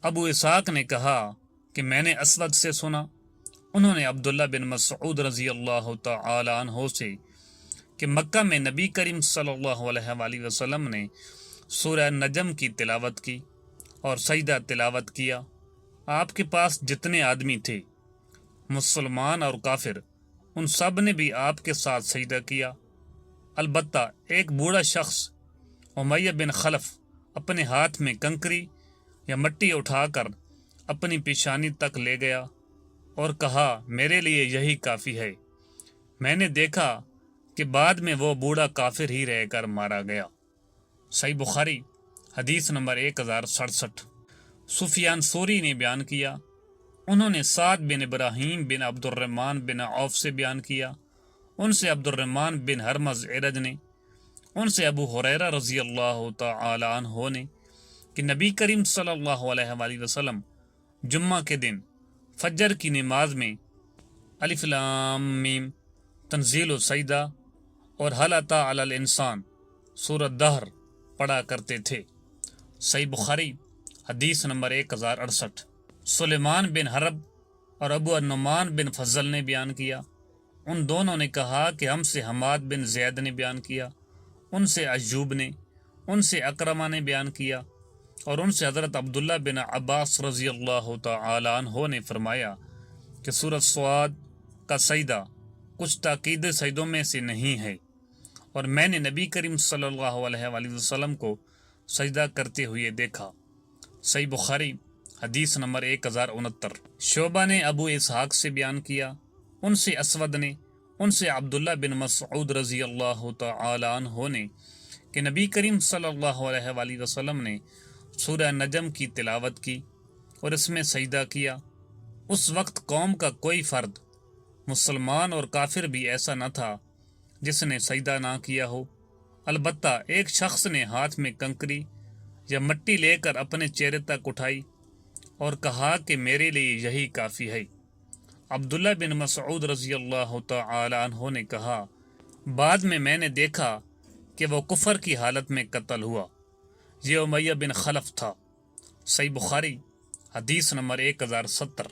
ابو اسحاق نے کہا کہ میں نے اسود سے سنا، انہوں نے عبداللہ بن مسعود رضی اللہ تعالی عنہ سے کہ مکہ میں نبی کریم صلی اللہ علیہ وآلہ وسلم نے سورہ نجم کی تلاوت کی اور سجدہ تلاوت کیا۔ آپ کے پاس جتنے آدمی تھے، مسلمان اور کافر، ان سب نے بھی آپ کے ساتھ سجدہ کیا۔ البتہ ایک بوڑھا شخص امیہ بن خلف اپنے ہاتھ میں کنکری یا مٹی اٹھا کر اپنی پیشانی تک لے گیا اور کہا میرے لیے یہی کافی ہے۔ میں نے دیکھا کہ بعد میں وہ بوڑھا کافر ہی رہ کر مارا گیا۔ صحیح بخاری حدیث نمبر 1067۔ سفیان ثوری نے بیان کیا، انہوں نے سعد بن ابراہیم بن عبد الرحمن بن عوف سے بیان کیا، ان سے عبد الرحمن بن حرمز عرج نے، ان سے ابو ہریرہ رضی اللہ تعالی عنہ نے کہ نبی کریم صلی اللہ علیہ وآلہ وسلم جمعہ کے دن فجر کی نماز میں الف لام میم تنزیل و سجدہ اور هل اتى علی الانسان سورۃ دہر پڑھا کرتے تھے۔ صحیح بخاری حدیث نمبر 1068۔ سلیمان بن حرب اور ابو النعمان بن فضل نے بیان کیا، ان دونوں نے کہا کہ ہم سے حماد بن زید نے بیان کیا، ان سے ایوب نے، ان سے اکرمہ نے بیان کیا، اور ان سے حضرت عبداللہ بن عباس رضی اللہ تعالی عنہ نے فرمایا کہ سورۃ صاد کا سجدہ کچھ تاکید سجدوں میں سے نہیں ہے، اور میں نے نبی کریم صلی اللہ علیہ وآلہ وسلم کو سجدہ کرتے ہوئے دیکھا۔ صحیح بخاری حدیث نمبر 1069۔ شعبہ نے ابو اسحاق سے بیان کیا، ان سے اسود نے، ان سے عبداللہ بن مسعود رضی اللہ تعالی عنہ نے کہ نبی کریم صلی اللہ علیہ وآلہ وسلم نے سورہ نجم کی تلاوت کی اور اس میں سجدہ کیا۔ اس وقت قوم کا کوئی فرد، مسلمان اور کافر بھی ایسا نہ تھا جس نے سجدہ نہ کیا ہو، البتہ ایک شخص نے ہاتھ میں کنکری یا مٹی لے کر اپنے چہرے تک اٹھائی اور کہا کہ میرے لیے یہی کافی ہے۔ عبداللہ بن مسعود رضی اللہ تعالی عنہ نے کہا بعد میں نے دیکھا کہ وہ کفر کی حالت میں قتل ہوا، یہ امیہ بن خلف تھا۔ صحیح بخاری حدیث نمبر 1070۔